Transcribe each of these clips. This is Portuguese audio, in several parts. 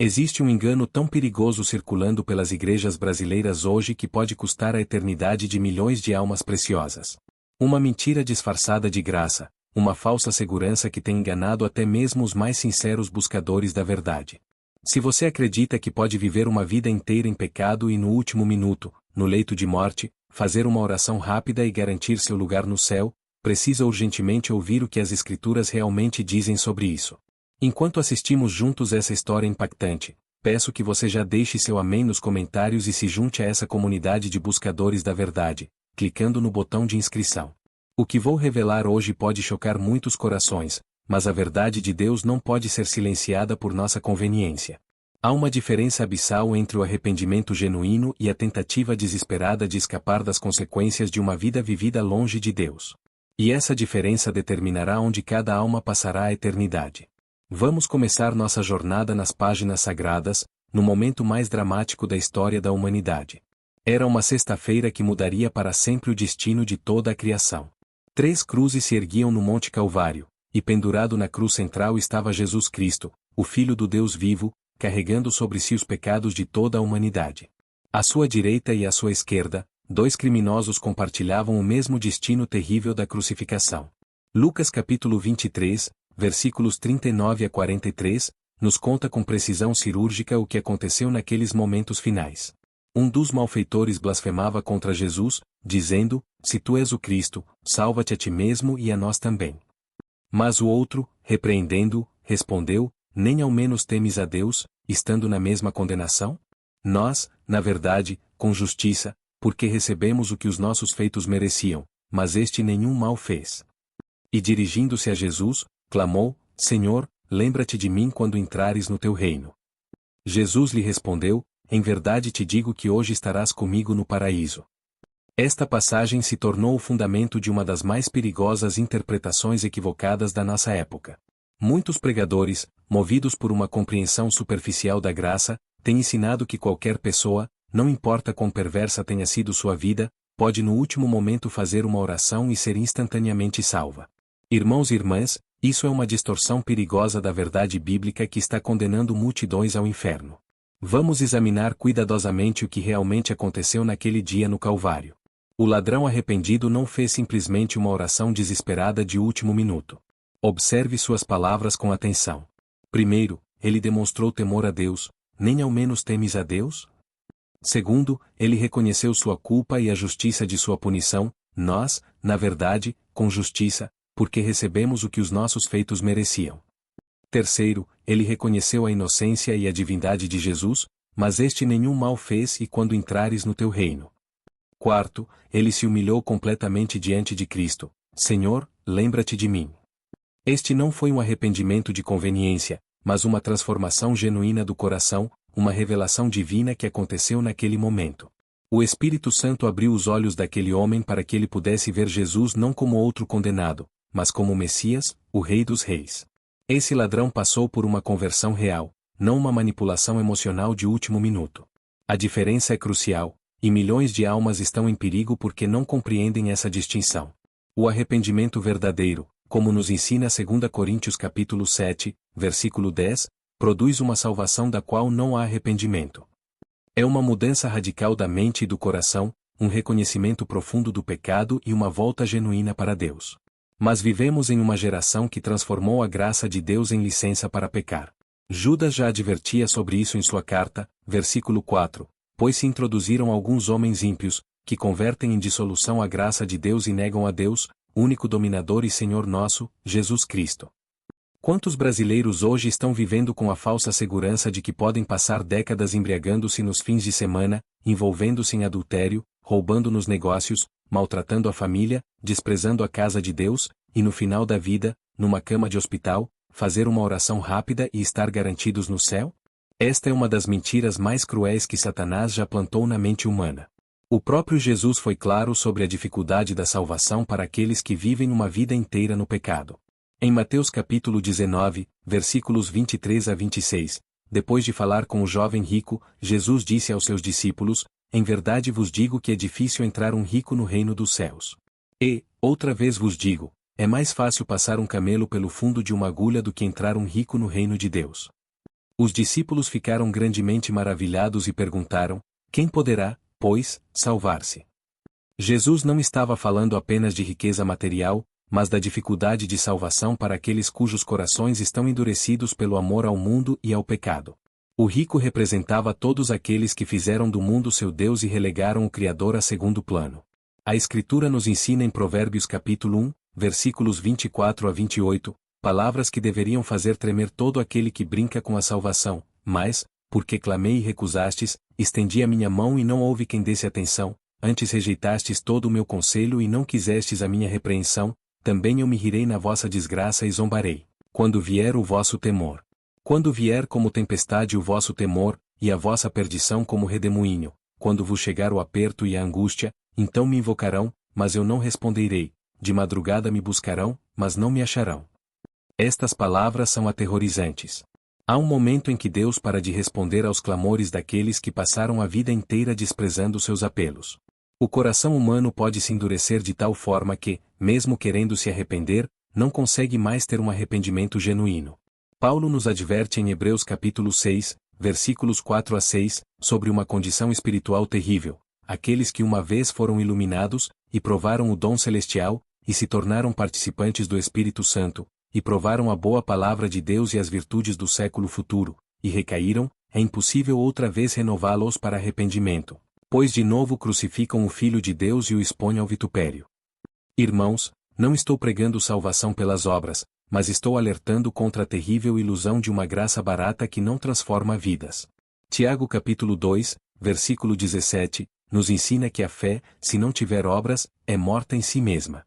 Existe um engano tão perigoso circulando pelas igrejas brasileiras hoje que pode custar a eternidade de milhões de almas preciosas. Uma mentira disfarçada de graça, uma falsa segurança que tem enganado até mesmo os mais sinceros buscadores da verdade. Se você acredita que pode viver uma vida inteira em pecado e no último minuto, no leito de morte, fazer uma oração rápida e garantir seu lugar no céu, precisa urgentemente ouvir o que as Escrituras realmente dizem sobre isso. Enquanto assistimos juntos essa história impactante, peço que você já deixe seu amém nos comentários e se junte a essa comunidade de buscadores da verdade, clicando no botão de inscrição. O que vou revelar hoje pode chocar muitos corações, mas a verdade de Deus não pode ser silenciada por nossa conveniência. Há uma diferença abissal entre o arrependimento genuíno e a tentativa desesperada de escapar das consequências de uma vida vivida longe de Deus. E essa diferença determinará onde cada alma passará a eternidade. Vamos começar nossa jornada nas páginas sagradas, no momento mais dramático da história da humanidade. Era uma sexta-feira que mudaria para sempre o destino de toda a criação. 3 cruzes se erguiam no Monte Calvário, e pendurado na cruz central estava Jesus Cristo, o Filho do Deus vivo, carregando sobre si os pecados de toda a humanidade. À sua direita e à sua esquerda, 2 criminosos compartilhavam o mesmo destino terrível da crucificação. Lucas capítulo 23, versículos 39 a 43, nos conta com precisão cirúrgica o que aconteceu naqueles momentos finais. Um dos malfeitores blasfemava contra Jesus, dizendo: "Se tu és o Cristo, salva-te a ti mesmo e a nós também." Mas o outro, repreendendo-o, respondeu: "Nem ao menos temes a Deus, estando na mesma condenação? Nós, na verdade, com justiça, porque recebemos o que os nossos feitos mereciam, mas este nenhum mal fez." E dirigindo-se a Jesus, clamou: "Senhor, lembra-te de mim quando entrares no teu reino." Jesus lhe respondeu: "Em verdade te digo que hoje estarás comigo no paraíso." Esta passagem se tornou o fundamento de uma das mais perigosas interpretações equivocadas da nossa época. Muitos pregadores, movidos por uma compreensão superficial da graça, têm ensinado que qualquer pessoa, não importa quão perversa tenha sido sua vida, pode no último momento fazer uma oração e ser instantaneamente salva. Irmãos e irmãs, isso é uma distorção perigosa da verdade bíblica que está condenando multidões ao inferno. Vamos examinar cuidadosamente o que realmente aconteceu naquele dia no Calvário. O ladrão arrependido não fez simplesmente uma oração desesperada de último minuto. Observe suas palavras com atenção. Primeiro, ele demonstrou temor a Deus: "Nem ao menos temes a Deus?" Segundo, ele reconheceu sua culpa e a justiça de sua punição: "Nós, na verdade, com justiça, porque recebemos o que os nossos feitos mereciam." Terceiro, ele reconheceu a inocência e a divindade de Jesus: "Mas este nenhum mal fez e quando entrares no teu reino." Quarto, ele se humilhou completamente diante de Cristo: "Senhor, lembra-te de mim." Este não foi um arrependimento de conveniência, mas uma transformação genuína do coração, uma revelação divina que aconteceu naquele momento. O Espírito Santo abriu os olhos daquele homem para que ele pudesse ver Jesus não como outro condenado, mas como o Messias, o Rei dos Reis. Esse ladrão passou por uma conversão real, não uma manipulação emocional de último minuto. A diferença é crucial, e milhões de almas estão em perigo porque não compreendem essa distinção. O arrependimento verdadeiro, como nos ensina 2 Coríntios capítulo 7, versículo 10, produz uma salvação da qual não há arrependimento. É uma mudança radical da mente e do coração, um reconhecimento profundo do pecado e uma volta genuína para Deus. Mas vivemos em uma geração que transformou a graça de Deus em licença para pecar. Judas já advertia sobre isso em sua carta, versículo 4, pois se introduziram alguns homens ímpios, que convertem em dissolução a graça de Deus e negam a Deus, único dominador e Senhor nosso, Jesus Cristo. Quantos brasileiros hoje estão vivendo com a falsa segurança de que podem passar décadas embriagando-se nos fins de semana, envolvendo-se em adultério, roubando nos negócios, maltratando a família, desprezando a casa de Deus, e no final da vida, numa cama de hospital, fazer uma oração rápida e estar garantidos no céu? Esta é uma das mentiras mais cruéis que Satanás já plantou na mente humana. O próprio Jesus foi claro sobre a dificuldade da salvação para aqueles que vivem uma vida inteira no pecado. Em Mateus capítulo 19, versículos 23 a 26, depois de falar com o jovem rico, Jesus disse aos seus discípulos: "Em verdade vos digo que é difícil entrar um rico no reino dos céus. E, outra vez vos digo, é mais fácil passar um camelo pelo fundo de uma agulha do que entrar um rico no reino de Deus." Os discípulos ficaram grandemente maravilhados e perguntaram: quem poderá, pois, salvar-se? Jesus não estava falando apenas de riqueza material, mas da dificuldade de salvação para aqueles cujos corações estão endurecidos pelo amor ao mundo e ao pecado. O rico representava todos aqueles que fizeram do mundo seu Deus e relegaram o Criador a segundo plano. A Escritura nos ensina em Provérbios capítulo 1, versículos 24 a 28, palavras que deveriam fazer tremer todo aquele que brinca com a salvação, mas, porque clamei e recusastes, estendi a minha mão e não houve quem desse atenção, antes rejeitastes todo o meu conselho e não quisestes a minha repreensão, também eu me rirei na vossa desgraça e zombarei, quando vier o vosso temor. Quando vier como tempestade o vosso temor, e a vossa perdição como redemoinho, quando vos chegar o aperto e a angústia, então me invocarão, mas eu não responderei, de madrugada me buscarão, mas não me acharão. Estas palavras são aterrorizantes. Há um momento em que Deus para de responder aos clamores daqueles que passaram a vida inteira desprezando seus apelos. O coração humano pode se endurecer de tal forma que, mesmo querendo se arrepender, não consegue mais ter um arrependimento genuíno. Paulo nos adverte em Hebreus capítulo 6, versículos 4 a 6, sobre uma condição espiritual terrível, aqueles que uma vez foram iluminados, e provaram o dom celestial, e se tornaram participantes do Espírito Santo, e provaram a boa palavra de Deus e as virtudes do século futuro, e recaíram, é impossível outra vez renová-los para arrependimento, pois de novo crucificam o Filho de Deus e o expõem ao vitupério. Irmãos, não estou pregando salvação pelas obras, mas estou alertando contra a terrível ilusão de uma graça barata que não transforma vidas. Tiago capítulo 2, versículo 17, nos ensina que a fé, se não tiver obras, é morta em si mesma.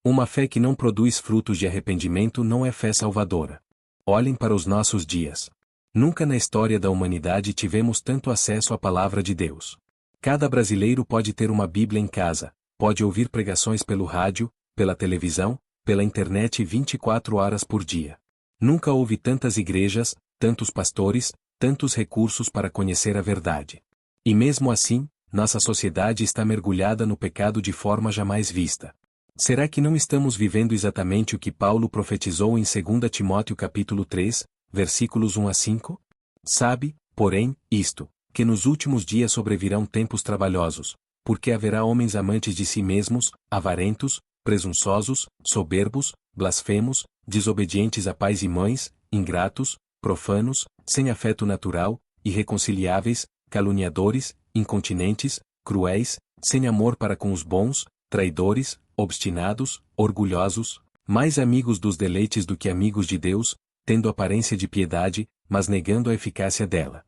Uma fé que não produz frutos de arrependimento não é fé salvadora. Olhem para os nossos dias. Nunca na história da humanidade tivemos tanto acesso à palavra de Deus. Cada brasileiro pode ter uma Bíblia em casa, pode ouvir pregações pelo rádio, pela televisão, pela internet 24 horas por dia. Nunca houve tantas igrejas, tantos pastores, tantos recursos para conhecer a verdade. E mesmo assim, nossa sociedade está mergulhada no pecado de forma jamais vista. Será que não estamos vivendo exatamente o que Paulo profetizou em 2 Timóteo capítulo 3, versículos 1 a 5? Sabe, porém, isto, que nos últimos dias sobrevirão tempos trabalhosos, porque haverá homens amantes de si mesmos, avarentos, presunçosos, soberbos, blasfemos, desobedientes a pais e mães, ingratos, profanos, sem afeto natural, irreconciliáveis, caluniadores, incontinentes, cruéis, sem amor para com os bons, traidores, obstinados, orgulhosos, mais amigos dos deleites do que amigos de Deus, tendo aparência de piedade, mas negando a eficácia dela.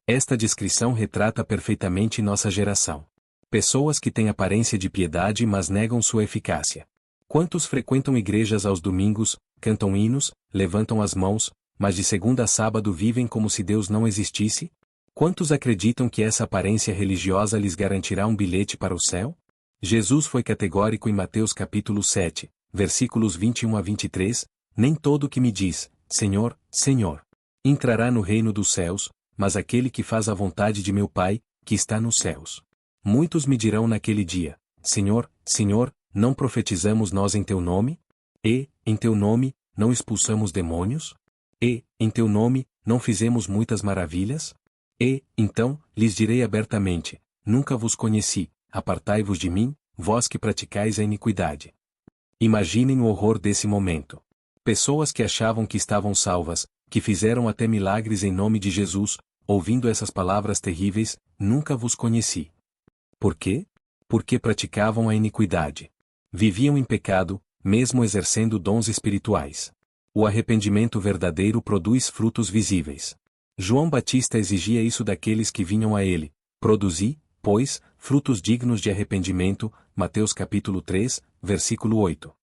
Esta descrição retrata perfeitamente nossa geração. Pessoas que têm aparência de piedade mas negam sua eficácia. Quantos frequentam igrejas aos domingos, cantam hinos, levantam as mãos, mas de segunda a sábado vivem como se Deus não existisse? Quantos acreditam que essa aparência religiosa lhes garantirá um bilhete para o céu? Jesus foi categórico em Mateus capítulo 7, versículos 21 a 23, nem todo que me diz, Senhor, Senhor, entrará no reino dos céus, mas aquele que faz a vontade de meu Pai, que está nos céus. Muitos me dirão naquele dia, Senhor, Senhor, não profetizamos nós em teu nome? E, em teu nome, não expulsamos demônios? E, em teu nome, não fizemos muitas maravilhas? E, então, lhes direi abertamente, nunca vos conheci, apartai-vos de mim, vós que praticais a iniquidade. Imaginem o horror desse momento. Pessoas que achavam que estavam salvas, que fizeram até milagres em nome de Jesus, ouvindo essas palavras terríveis, nunca vos conheci. Por quê? Porque praticavam a iniquidade. Viviam em pecado, mesmo exercendo dons espirituais. O arrependimento verdadeiro produz frutos visíveis. João Batista exigia isso daqueles que vinham a ele. Produzi, pois, frutos dignos de arrependimento, Mateus capítulo 3, versículo 8.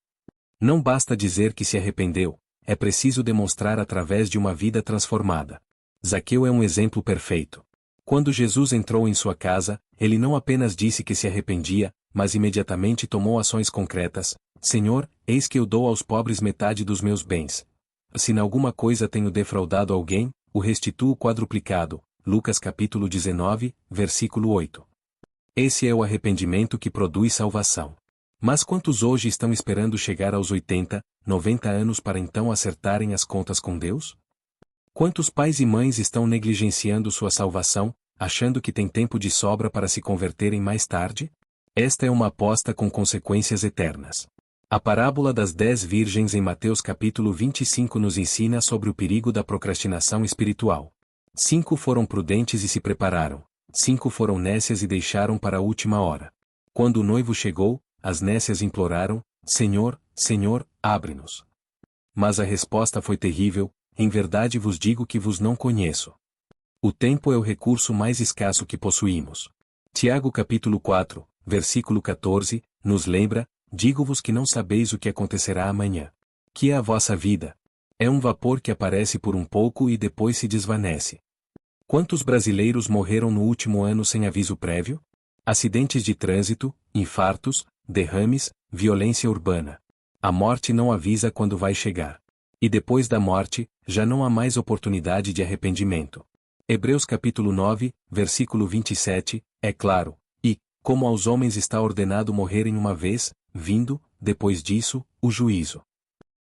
Não basta dizer que se arrependeu, é preciso demonstrar através de uma vida transformada. Zaqueu é um exemplo perfeito. Quando Jesus entrou em sua casa, ele não apenas disse que se arrependia, mas imediatamente tomou ações concretas. Senhor, eis que eu dou aos pobres metade dos meus bens. Se em alguma coisa tenho defraudado alguém, o restituo quadruplicado. Lucas capítulo 19, versículo 8. Esse é o arrependimento que produz salvação. Mas quantos hoje estão esperando chegar aos 80, 90 anos para então acertarem as contas com Deus? Quantos pais e mães estão negligenciando sua salvação, achando que tem tempo de sobra para se converterem mais tarde? Esta é uma aposta com consequências eternas. A parábola das 10 virgens em Mateus capítulo 25 nos ensina sobre o perigo da procrastinação espiritual. 5 foram prudentes e se prepararam. 5 foram nécias e deixaram para a última hora. Quando o noivo chegou, as nécias imploraram: Senhor, Senhor, abre-nos. Mas a resposta foi terrível: em verdade vos digo que vos não conheço. O tempo é o recurso mais escasso que possuímos. Tiago capítulo 4, versículo 14, nos lembra: digo-vos que não sabeis o que acontecerá amanhã. Que é a vossa vida? É um vapor que aparece por um pouco e depois se desvanece. Quantos brasileiros morreram no último ano sem aviso prévio? Acidentes de trânsito, infartos, derrames, violência urbana. A morte não avisa quando vai chegar. E depois da morte, já não há mais oportunidade de arrependimento. Hebreus capítulo 9, versículo 27, é claro: e, como aos homens está ordenado morrerem uma vez, vindo, depois disso, o juízo.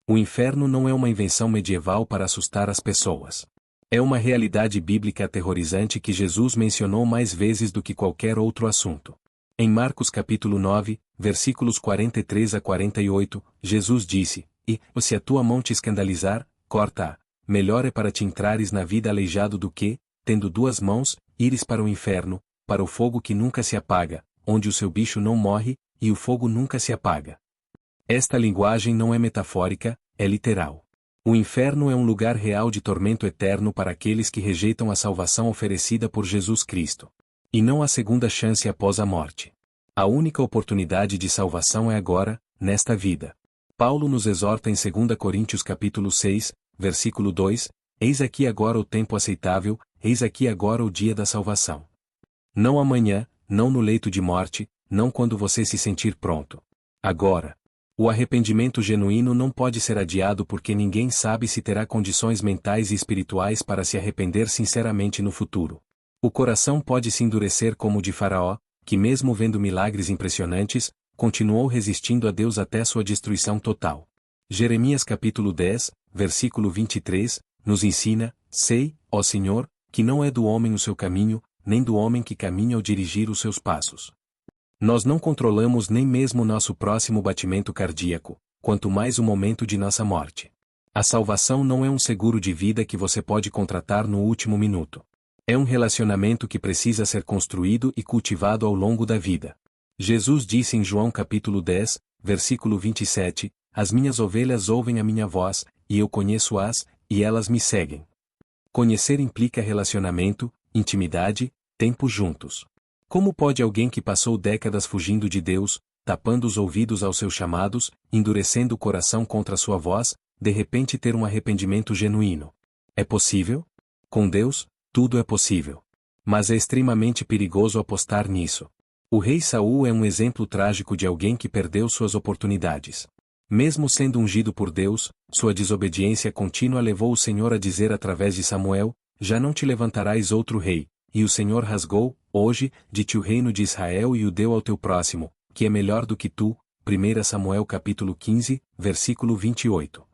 O inferno não é uma invenção medieval para assustar as pessoas. É uma realidade bíblica aterrorizante que Jesus mencionou mais vezes do que qualquer outro assunto. Em Marcos capítulo 9, versículos 43 a 48, Jesus disse: e, se a tua mão te escandalizar, corta-a. Melhor é para te entrares na vida aleijado do que, tendo 2 mãos, ires para o inferno, para o fogo que nunca se apaga, onde o seu bicho não morre, e o fogo nunca se apaga. Esta linguagem não é metafórica, é literal. O inferno é um lugar real de tormento eterno para aqueles que rejeitam a salvação oferecida por Jesus Cristo. E não há segunda chance após a morte. A única oportunidade de salvação é agora, nesta vida. Paulo nos exorta em 2 Coríntios capítulo 6, versículo 2, eis aqui agora o tempo aceitável, eis aqui agora o dia da salvação. Não amanhã, não no leito de morte, não quando você se sentir pronto. Agora. O arrependimento genuíno não pode ser adiado porque ninguém sabe se terá condições mentais e espirituais para se arrepender sinceramente no futuro. O coração pode se endurecer como o de Faraó, que mesmo vendo milagres impressionantes, continuou resistindo a Deus até sua destruição total. Jeremias capítulo 10, versículo 23, nos ensina: sei, ó Senhor, que não é do homem o seu caminho, nem do homem que caminha ao dirigir os seus passos. Nós não controlamos nem mesmo nosso próximo batimento cardíaco, quanto mais o momento de nossa morte. A salvação não é um seguro de vida que você pode contratar no último minuto. É um relacionamento que precisa ser construído e cultivado ao longo da vida. Jesus disse em João capítulo 10, versículo 27, as minhas ovelhas ouvem a minha voz, e eu conheço-as, e elas me seguem. Conhecer implica relacionamento, intimidade, tempo juntos. Como pode alguém que passou décadas fugindo de Deus, tapando os ouvidos aos seus chamados, endurecendo o coração contra sua voz, de repente ter um arrependimento genuíno? É possível? Com Deus, tudo é possível. Mas é extremamente perigoso apostar nisso. O rei Saul é um exemplo trágico de alguém que perdeu suas oportunidades. Mesmo sendo ungido por Deus, sua desobediência contínua levou o Senhor a dizer através de Samuel: já não te levantarás outro rei, e o Senhor rasgou, hoje, de ti o reino de Israel e o deu ao teu próximo, que é melhor do que tu. 1 Samuel capítulo 15, versículo 28.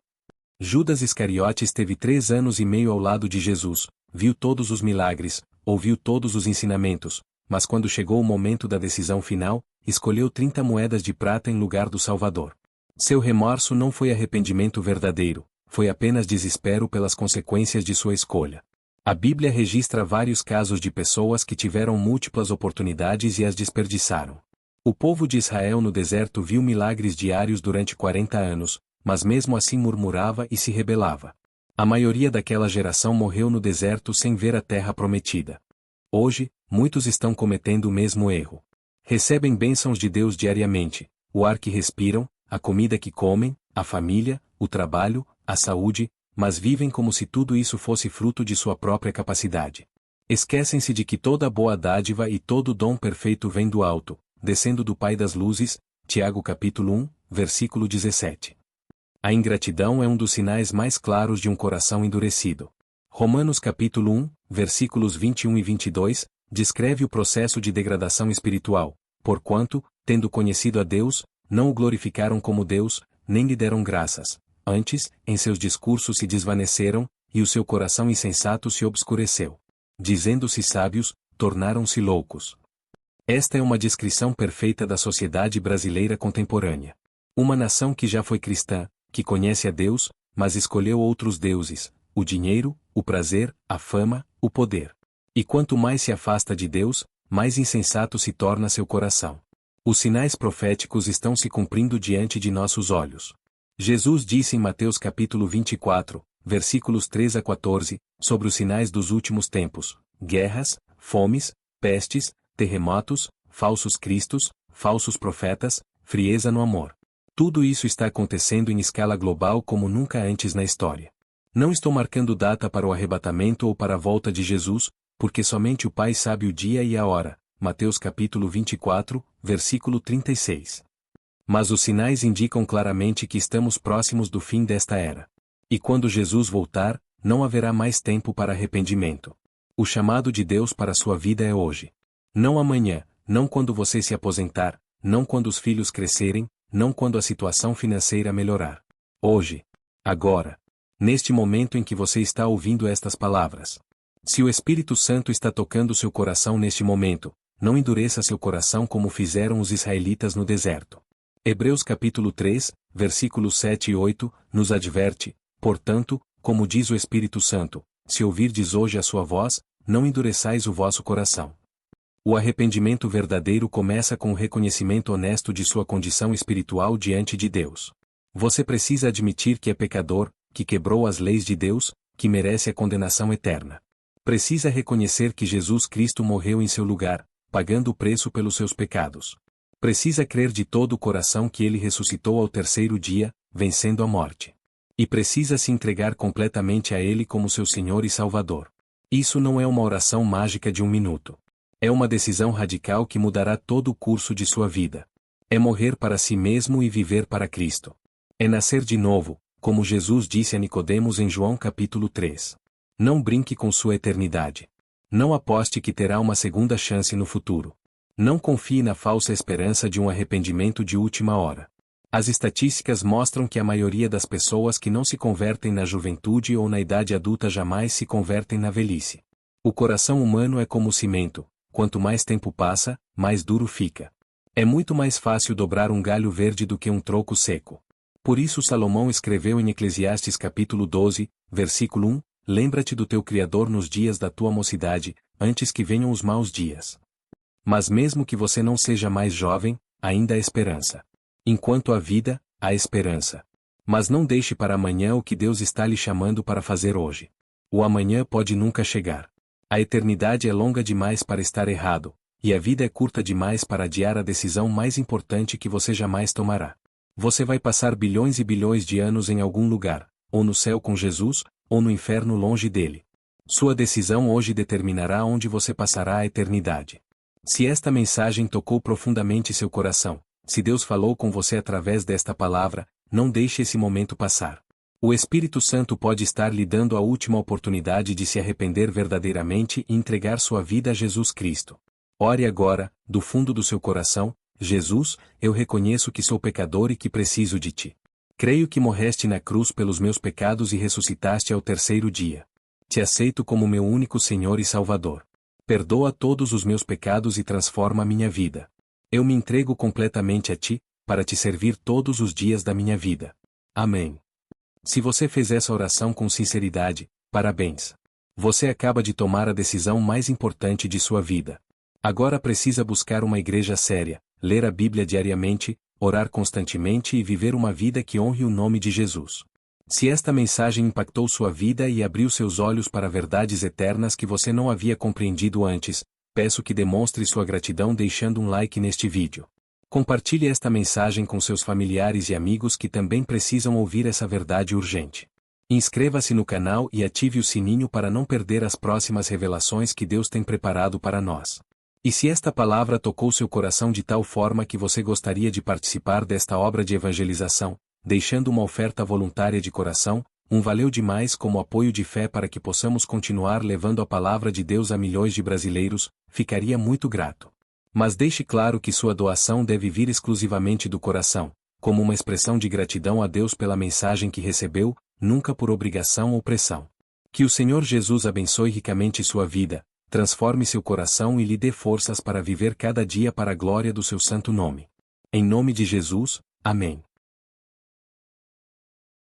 Judas Iscariotes teve 3 anos e meio ao lado de Jesus, viu todos os milagres, ouviu todos os ensinamentos, mas quando chegou o momento da decisão final, escolheu 30 moedas de prata em lugar do Salvador. Seu remorso não foi arrependimento verdadeiro, foi apenas desespero pelas consequências de sua escolha. A Bíblia registra vários casos de pessoas que tiveram múltiplas oportunidades e as desperdiçaram. O povo de Israel no deserto viu milagres diários durante 40 anos, mas mesmo assim murmurava e se rebelava. A maioria daquela geração morreu no deserto sem ver a terra prometida. Hoje, muitos estão cometendo o mesmo erro. Recebem bênçãos de Deus diariamente, o ar que respiram, a comida que comem, a família, o trabalho, a saúde, mas vivem como se tudo isso fosse fruto de sua própria capacidade. Esquecem-se de que toda boa dádiva e todo dom perfeito vem do alto, descendo do Pai das luzes, Tiago capítulo 1, versículo 17. A ingratidão é um dos sinais mais claros de um coração endurecido. Romanos capítulo 1, versículos 21 e 22, descreve o processo de degradação espiritual, porquanto, tendo conhecido a Deus, não o glorificaram como Deus, nem lhe deram graças. Antes, em seus discursos se desvaneceram, e o seu coração insensato se obscureceu. Dizendo-se sábios, tornaram-se loucos. Esta é uma descrição perfeita da sociedade brasileira contemporânea. Uma nação que já foi cristã, que conhece a Deus, mas escolheu outros deuses, o dinheiro, o prazer, a fama, o poder. E quanto mais se afasta de Deus, mais insensato se torna seu coração. Os sinais proféticos estão se cumprindo diante de nossos olhos. Jesus disse em Mateus capítulo 24, versículos 3 a 14, sobre os sinais dos últimos tempos: guerras, fomes, pestes, terremotos, falsos cristos, falsos profetas, frieza no amor. Tudo isso está acontecendo em escala global como nunca antes na história. Não estou marcando data para o arrebatamento ou para a volta de Jesus, porque somente o Pai sabe o dia e a hora. Mateus capítulo 24, versículo 36. Mas os sinais indicam claramente que estamos próximos do fim desta era. E quando Jesus voltar, não haverá mais tempo para arrependimento. O chamado de Deus para a sua vida é hoje. Não amanhã, não quando você se aposentar, não quando os filhos crescerem, não quando a situação financeira melhorar. Hoje. Agora. Neste momento em que você está ouvindo estas palavras. Se o Espírito Santo está tocando seu coração neste momento, não endureça seu coração como fizeram os israelitas no deserto. Hebreus capítulo 3, versículos 7 e 8, nos adverte: portanto, como diz o Espírito Santo, se ouvirdes hoje a sua voz, não endureçais o vosso coração. O arrependimento verdadeiro começa com o reconhecimento honesto de sua condição espiritual diante de Deus. Você precisa admitir que é pecador, que quebrou as leis de Deus, que merece a condenação eterna. Precisa reconhecer que Jesus Cristo morreu em seu lugar, pagando o preço pelos seus pecados. Precisa crer de todo o coração que ele ressuscitou ao terceiro dia, vencendo a morte. E precisa se entregar completamente a ele como seu Senhor e Salvador. Isso não é uma oração mágica de um minuto. É uma decisão radical que mudará todo o curso de sua vida. É morrer para si mesmo e viver para Cristo. É nascer de novo, como Jesus disse a Nicodemos em João capítulo 3. Não brinque com sua eternidade. Não aposte que terá uma segunda chance no futuro. Não confie na falsa esperança de um arrependimento de última hora. As estatísticas mostram que a maioria das pessoas que não se convertem na juventude ou na idade adulta jamais se convertem na velhice. O coração humano é como o cimento. Quanto mais tempo passa, mais duro fica. É muito mais fácil dobrar um galho verde do que um tronco seco. Por isso Salomão escreveu em Eclesiastes capítulo 12, versículo 1, lembra-te do teu Criador nos dias da tua mocidade, antes que venham os maus dias. Mas mesmo que você não seja mais jovem, ainda há esperança. Enquanto há vida, há esperança. Mas não deixe para amanhã o que Deus está lhe chamando para fazer hoje. O amanhã pode nunca chegar. A eternidade é longa demais para estar errado, e a vida é curta demais para adiar a decisão mais importante que você jamais tomará. Você vai passar bilhões e bilhões de anos em algum lugar, ou no céu com Jesus, ou no inferno longe dele. Sua decisão hoje determinará onde você passará a eternidade. Se esta mensagem tocou profundamente seu coração, se Deus falou com você através desta palavra, não deixe esse momento passar. O Espírito Santo pode estar lhe dando a última oportunidade de se arrepender verdadeiramente e entregar sua vida a Jesus Cristo. Ore agora, do fundo do seu coração: Jesus, eu reconheço que sou pecador e que preciso de ti. Creio que morreste na cruz pelos meus pecados e ressuscitaste ao terceiro dia. Te aceito como meu único Senhor e Salvador. Perdoa todos os meus pecados e transforma minha vida. Eu me entrego completamente a ti, para te servir todos os dias da minha vida. Amém. Se você fez essa oração com sinceridade, parabéns. Você acaba de tomar a decisão mais importante de sua vida. Agora precisa buscar uma igreja séria, ler a Bíblia diariamente, orar constantemente e viver uma vida que honre o nome de Jesus. Se esta mensagem impactou sua vida e abriu seus olhos para verdades eternas que você não havia compreendido antes, peço que demonstre sua gratidão deixando um like neste vídeo. Compartilhe esta mensagem com seus familiares e amigos que também precisam ouvir essa verdade urgente. Inscreva-se no canal e ative o sininho para não perder as próximas revelações que Deus tem preparado para nós. E se esta palavra tocou seu coração de tal forma que você gostaria de participar desta obra de evangelização, deixando uma oferta voluntária de coração, valeu demais como apoio de fé para que possamos continuar levando a palavra de Deus a milhões de brasileiros, ficaria muito grato. Mas deixe claro que sua doação deve vir exclusivamente do coração, como uma expressão de gratidão a Deus pela mensagem que recebeu, nunca por obrigação ou pressão. Que o Senhor Jesus abençoe ricamente sua vida, transforme seu coração e lhe dê forças para viver cada dia para a glória do seu santo nome. Em nome de Jesus, amém.